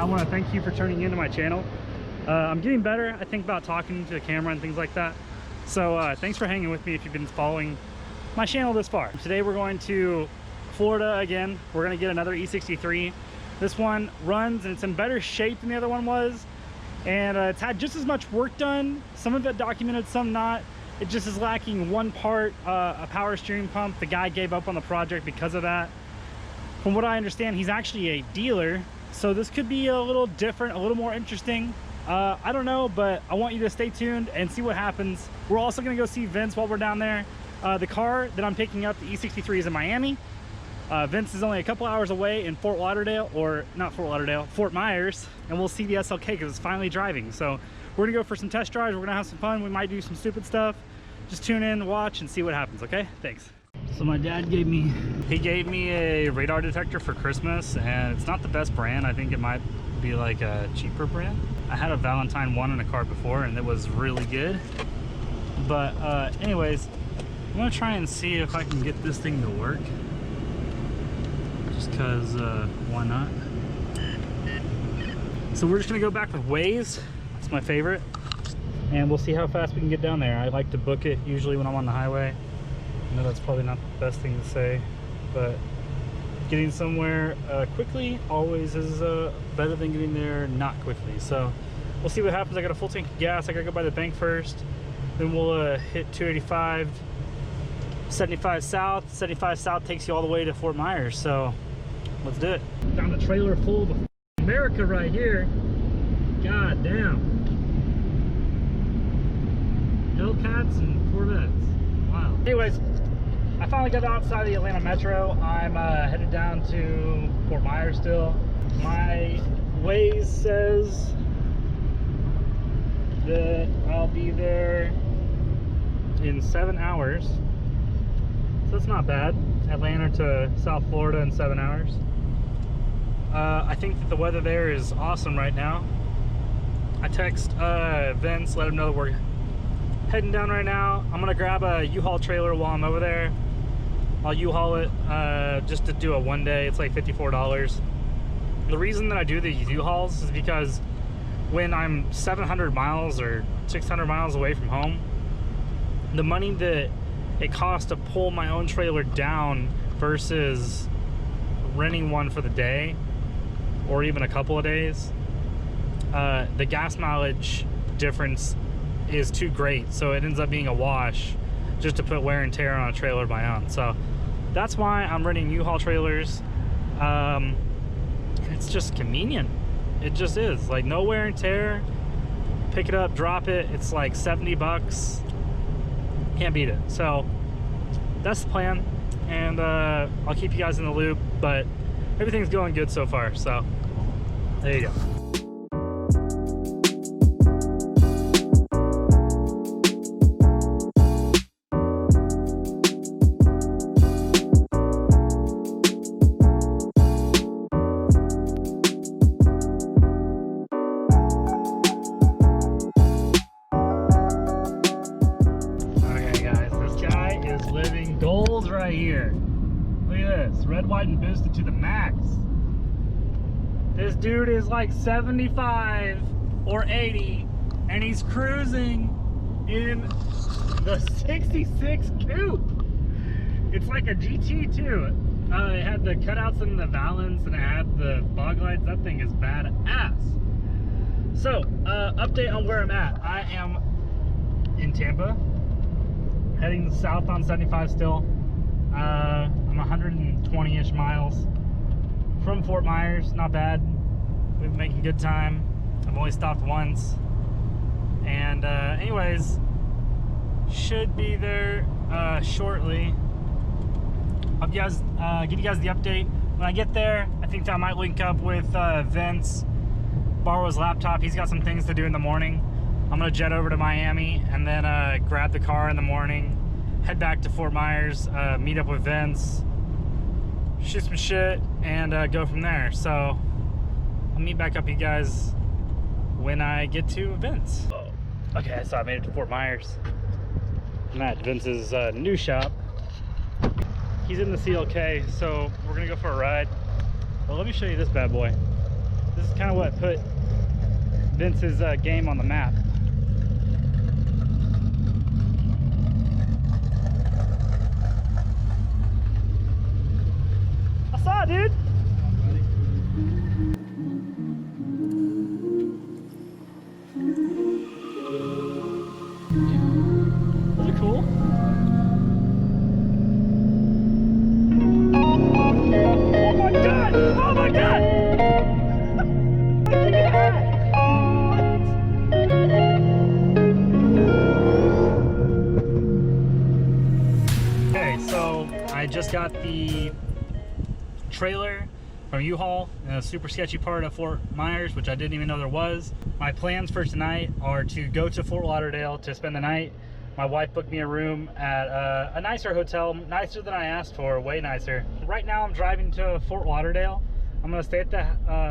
I want to thank you for turning into my channel. I'm getting better, I think, about talking to the camera and things like that. So thanks for hanging with me if you've been following my channel this far. Today we're going to Florida again. We're going to get another E63. This one runs and it's in better shape than the other one was. And it's had just as much work done. Some of it documented, some not. It just is lacking one part, a power steering pump. The guy gave up on the project because of that. From what I understand, he's actually a dealer. So this could be a little different, a little more interesting. I don't know, but I want you to stay tuned and see what happens. We're also gonna go see Vince while we're down there. The car that I'm picking up, the E63, is in Miami. Vince is only a couple hours away in Fort Lauderdale, or not Fort Lauderdale, Fort Myers, and we'll see the SLK because it's finally driving. So we're gonna go for some test drives. We're gonna have some fun. We might do some stupid stuff. Just tune in, watch, and see what happens, okay? Thanks. So my dad gave me a radar detector for Christmas, and it's not the best brand. I think it might be like a cheaper brand. I had a Valentine 1 in a car before and it was really good. But anyways, I'm gonna try and see if I can get this thing to work. Just cause why not? So we're just gonna go back with Waze. It's my favorite. And we'll see how fast we can get down there. I like to book it usually when I'm on the highway. I know that's probably not the best thing to say, but getting somewhere quickly always is better than getting there not quickly. So we'll see what happens. I got a full tank of gas. I gotta go by the bank first. Then we'll hit 285, 75 south. 75 south takes you all the way to Fort Myers. So let's do it. Found a trailer full of America right here. God damn. Hellcats and Corvettes. Wow. Anyways, I finally got outside the Atlanta Metro. I'm headed down to Fort Myers still. My Waze says that I'll be there in 7 hours. So it's not bad. Atlanta to South Florida in 7 hours. I think that the weather there is awesome right now. I text Vince, let him know that we're heading down right now. I'm gonna grab a U-Haul trailer while I'm over there. I'll U-Haul it just to do a one day. It's like $54. The reason that I do these U-Hauls is because when I'm 700 miles or 600 miles away from home, the money that it costs to pull my own trailer down versus renting one for the day or even a couple of days, the gas mileage difference is too great. So it ends up being a wash just to put wear and tear on a trailer of my own. So that's why I'm renting U-Haul trailers. It's just convenient. It just is. Like, no wear and tear. Pick it up, drop it. It's like 70 bucks. Can't beat it. So that's the plan. And I'll keep you guys in the loop. But everything's going good so far. So there you go. Right here, look at this, red, white, and boosted to the max. This dude is like 75 or 80 and he's cruising in the 66 coupe. It's like a GT too. It had the cutouts and the valance and it had the fog lights. That thing is badass. So update on where I'm at. I am in Tampa, heading south on 75 still. I'm 120-ish miles from Fort Myers. Not bad. We've been making good time. I've only stopped once. And anyways, should be there shortly. I'll give you guys the update. When I get there, I think I might link up with Vince, borrow his laptop. He's got some things to do in the morning. I'm gonna jet over to Miami and then grab the car in the morning, head back to Fort Myers, meet up with Vince, shoot some shit, and go from there. So I'll meet back up with you guys when I get to Vince. Okay, so I made it to Fort Myers. I'm at Vince's new shop. He's in the CLK, so we're gonna go for a ride. Well, let me show you this bad boy. This This is kind of what put Vince's game on the map. I saw it, dude. Those are cool. Oh my god! Oh my god! Look at that! Okay, so I just got the trailer from U-Haul in a super sketchy part of Fort Myers, which I didn't even know there was. My plans for tonight are to go to Fort Lauderdale to spend the night. My wife booked me a room at a nicer hotel, nicer than I asked for, way nicer. Right now I'm driving to Fort Lauderdale. I'm gonna stay at the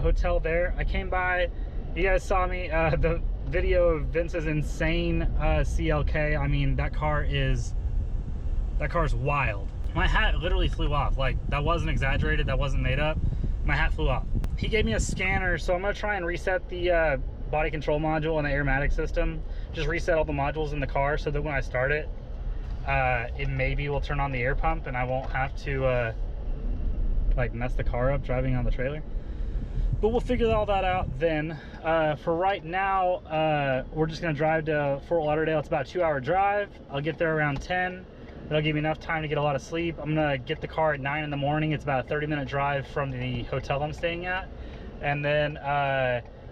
hotel there. I came by, you guys saw me, the video of Vince's insane CLK. I mean, that car is wild. My hat literally flew off. Like, that wasn't exaggerated, that wasn't made up. My hat flew off. He gave me a scanner, so I'm gonna try and reset the body control module and the aromatic system. Just reset all the modules in the car so that when I start it, it maybe will turn on the air pump and I won't have to like mess the car up driving on the trailer. But we'll figure all that out then. For right now, we're just gonna drive to Fort Lauderdale. It's about a 2-hour drive. I'll get there around 10. That'll give me enough time to get a lot of sleep. I'm gonna get the car at 9 in the morning. It's about a 30-minute drive from the hotel I'm staying at. And then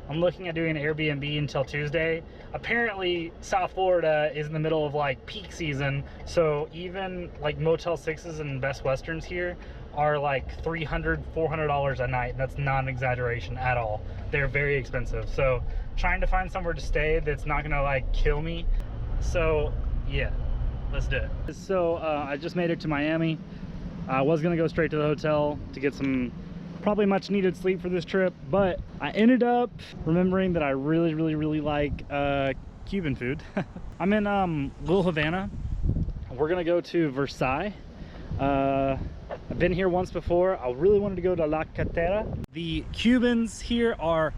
I'm looking at doing an Airbnb until Tuesday. Apparently, South Florida is in the middle of like peak season. So even like Motel 6s and Best Westerns here are like $300, $400 a night. That's not an exaggeration at all. They're very expensive. So trying to find somewhere to stay that's not gonna like kill me. So yeah, let's do it. So I just made it to Miami. I was gonna go straight to the hotel to get some probably much needed sleep for this trip, but I ended up remembering that I really like Cuban food. I'm in Little Havana. We're gonna go to Versailles. I've been here once before. I really wanted to go to La Catera. The Cubans here are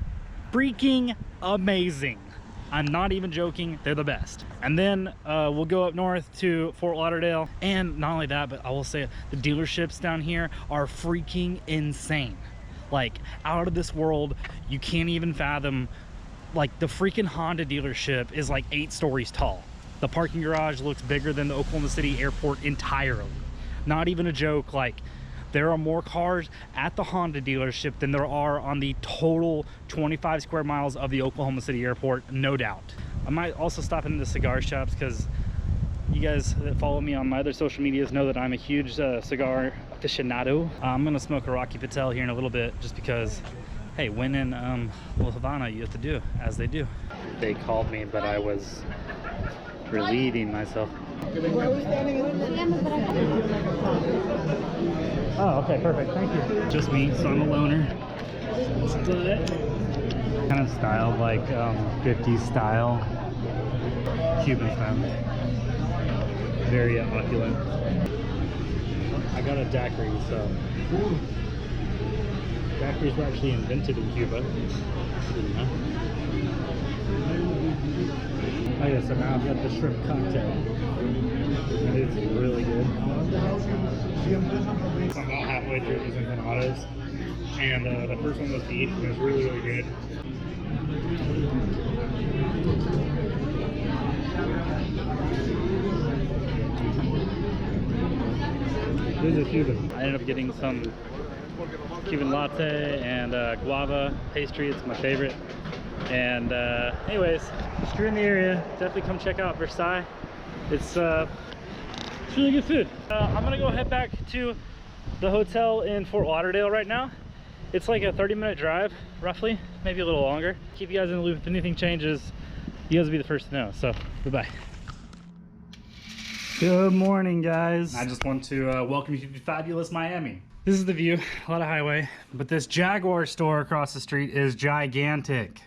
freaking amazing. I'm not even joking, they're the best. And then we'll go up north to Fort Lauderdale. And not only that, but I will say the dealerships down here are freaking insane. Like, out of this world. You can't even fathom. Like, the freaking Honda dealership is like 8 stories tall. The parking garage looks bigger than the Oklahoma City airport entirely. Not even a joke. Like, there are more cars at the Honda dealership than there are on the total 25 square miles of the Oklahoma City airport, no doubt. I might also stop in the cigar shops because you guys that follow me on my other social medias know that I'm a huge cigar aficionado. I'm gonna smoke a Rocky Patel here in a little bit just because, hey, when in Little Havana, you have to do as they do. They called me, but I was relieving myself. Oh, okay, perfect, thank you. Just me, so I'm a loner. But kind of styled like 50s style, Cuban style. Very opulent. I got a daiquiri, so daiquiris were actually invented in Cuba. Didn't know. Oh yeah, so now I've got the shrimp cocktail. And it's really good. So I'm about halfway through these empanadas. And the first one was beef, and it was really good. This is Cuban. I ended up getting some Cuban latte and guava pastry. It's my favorite. And anyways, if you're in the area, definitely come check out Versailles. It's really good food. I'm gonna go head back to the hotel in Fort Lauderdale right now. It's like a 30-minute drive, roughly, maybe a little longer. Keep you guys in the loop. If anything changes, you guys will be the first to know. So, goodbye. Good morning, guys. I just want to welcome you to fabulous Miami. This is the view, a lot of highway, but this Jaguar store across the street is gigantic.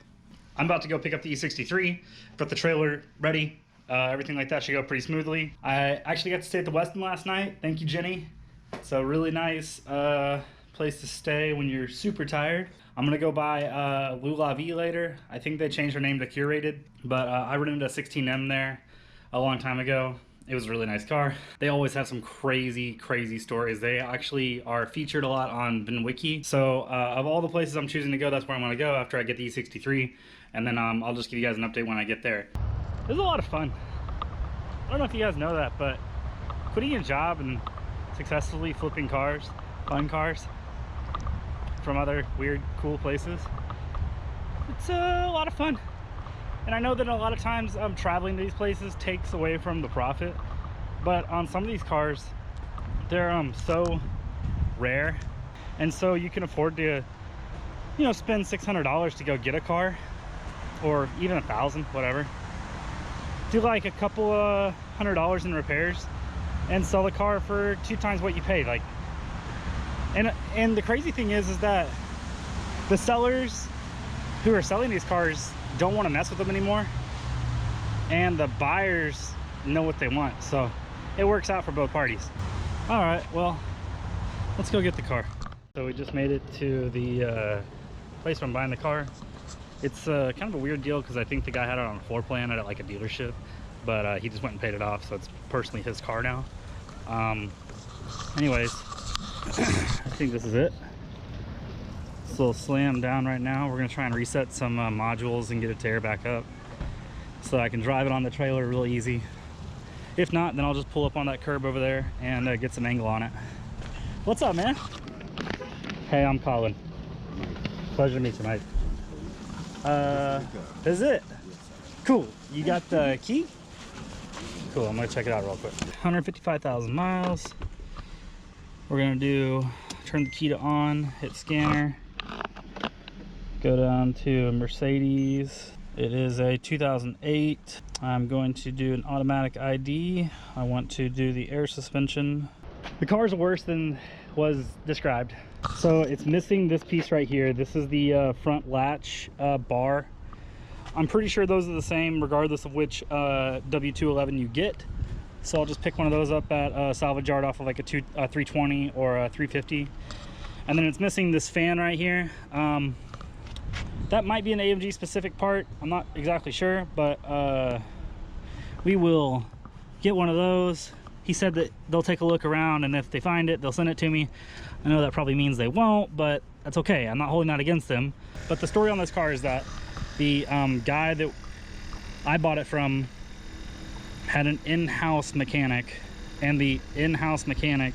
I'm about to go pick up the E63, got the trailer ready. Everything like that should go pretty smoothly. I actually got to stay at the Westin last night. Thank you, Jenny. So really nice place to stay when you're super tired. I'm gonna go buy Lou La Vie later. I think they changed their name to Curated, but I rented a 16M there a long time ago. It was a really nice car. They always have some crazy stories. They actually are featured a lot on VinWiki. So of all the places I'm choosing to go, that's where I'm gonna go after I get the E63. And then I'll just give you guys an update when I get there. It was a lot of fun. I don't know if you guys know that, but quitting a job and successfully flipping cars, fun cars from other weird, cool places, it's a lot of fun. And I know that a lot of times traveling to these places takes away from the profit, but on some of these cars, they're so rare, and so you can afford to, you know, spend $600 to go get a car, or even $1,000, whatever. Do like a couple of $100 in repairs, and sell the car for 2 times what you paid. Like, and the crazy thing is that the sellers who are selling these cars don't want to mess with them anymore, and the buyers know what they want, so it works out for both parties. All right, well, let's go get the car. So we just made it to the place where I'm buying the car. It's kind of a weird deal because I think the guy had it on a floor plan at like a dealership, but he just went and paid it off, so it's personally his car now. Anyways, I think this is it. It's a little slammed down right now. We're gonna try and reset some modules and get it to air back up so I can drive it on the trailer real easy. If not, then I'll just pull up on that curb over there and get some angle on it. What's up, man? Hey, I'm Colin. Pleasure to meet you, Mike. This is it? Cool. You got the key? Cool, I'm gonna check it out real quick. 155,000 miles. We're gonna turn the key to on, hit scanner, go down to Mercedes. It is a 2008. I'm going to do an automatic ID. I want to do the air suspension. The car's worse than was described. So it's missing this piece right here. This is the front latch bar. I'm pretty sure those are the same regardless of which W211 you get. So I'll just pick one of those up at a salvage yard off of like a 320 or a 350. And then it's missing this fan right here. That might be an AMG specific part. I'm not exactly sure, but we will get one of those. He said that they'll take a look around, and if they find it, they'll send it to me. I know that probably means they won't, but that's okay. I'm not holding that against them. But the story on this car is that the guy that I bought it from had an in-house mechanic, and the in-house mechanic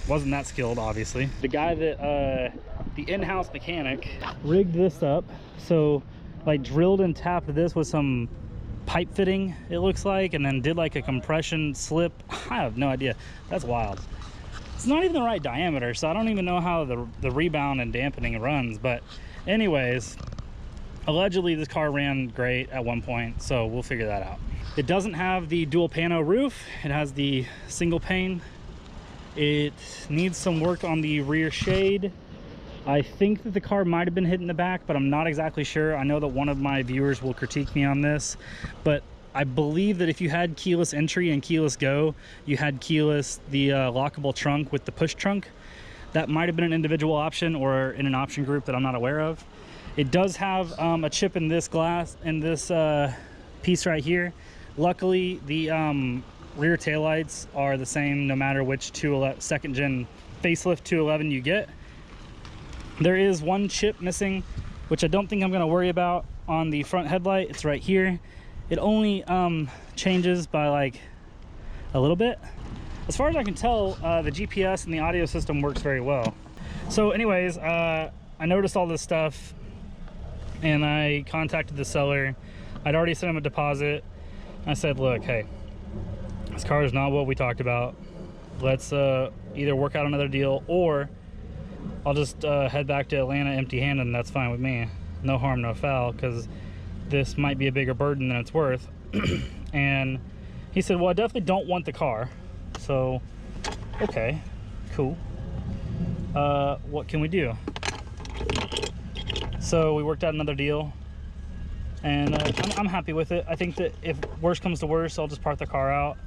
wasn't that skilled, obviously. The guy that the in-house mechanic rigged this up, so like drilled and tapped this with some pipe fitting, it looks like, and then did like a compression slip. I have no idea. That's wild. It's not even the right diameter, so I don't even know how the rebound and dampening runs. But anyways, allegedly this car ran great at one point, so we'll figure that out. It doesn't have the dual pano roof. It has the single pane. It needs some work on the rear shade. I think that the car might have been hit in the back, but I'm not exactly sure. I know that one of my viewers will critique me on this, but I believe that if you had keyless entry and keyless go, you had keyless, the lockable trunk with the push trunk. That might have been an individual option or in an option group that I'm not aware of. It does have a chip in this glass, in this piece right here. Luckily, the rear taillights are the same no matter which second gen facelift 211 you get. There is one chip missing, which I don't think I'm going to worry about on the front headlight. It's right here. It only changes by like a little bit. As far as I can tell, the GPS and the audio system works very well. So anyways, I noticed all this stuff and I contacted the seller. I'd already sent him a deposit. I said, look, hey, this car is not what we talked about. Let's either work out another deal, or I'll just head back to Atlanta empty-handed, and that's fine with me. No harm, no foul, because this might be a bigger burden than it's worth. And he said, well, I definitely don't want the car. So, okay, cool. What can we do? So we worked out another deal, and I'm happy with it. I think that if worse comes to worse, I'll just park the car out,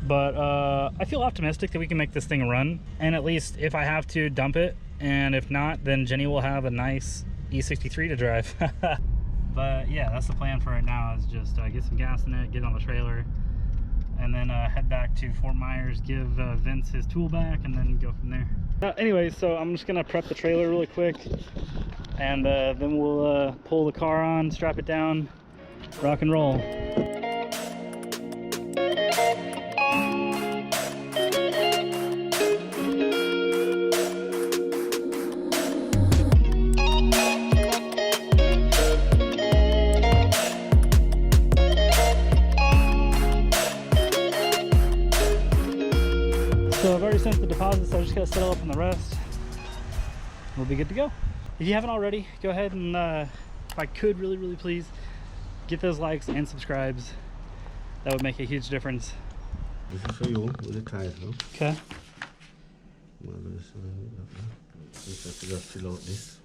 But I feel optimistic that we can make this thing run, and at least if I have to, dump it, and if not, then Jenny will have a nice E63 to drive. But yeah, that's the plan for right now, is just get some gas in it, get it on the trailer, and then head back to Fort Myers, give Vince his tool back, and then go from there. Anyway, so I'm just gonna prep the trailer really quick, and then we'll pull the car on, strap it down, rock and roll. So I've already sent the deposit, so I just gotta settle up on the rest. We'll be good to go. If you haven't already, go ahead and, if I could really please, get those likes and subscribes. That would make a huge difference. This is for you with the tires, no? Okay. Just fill out this.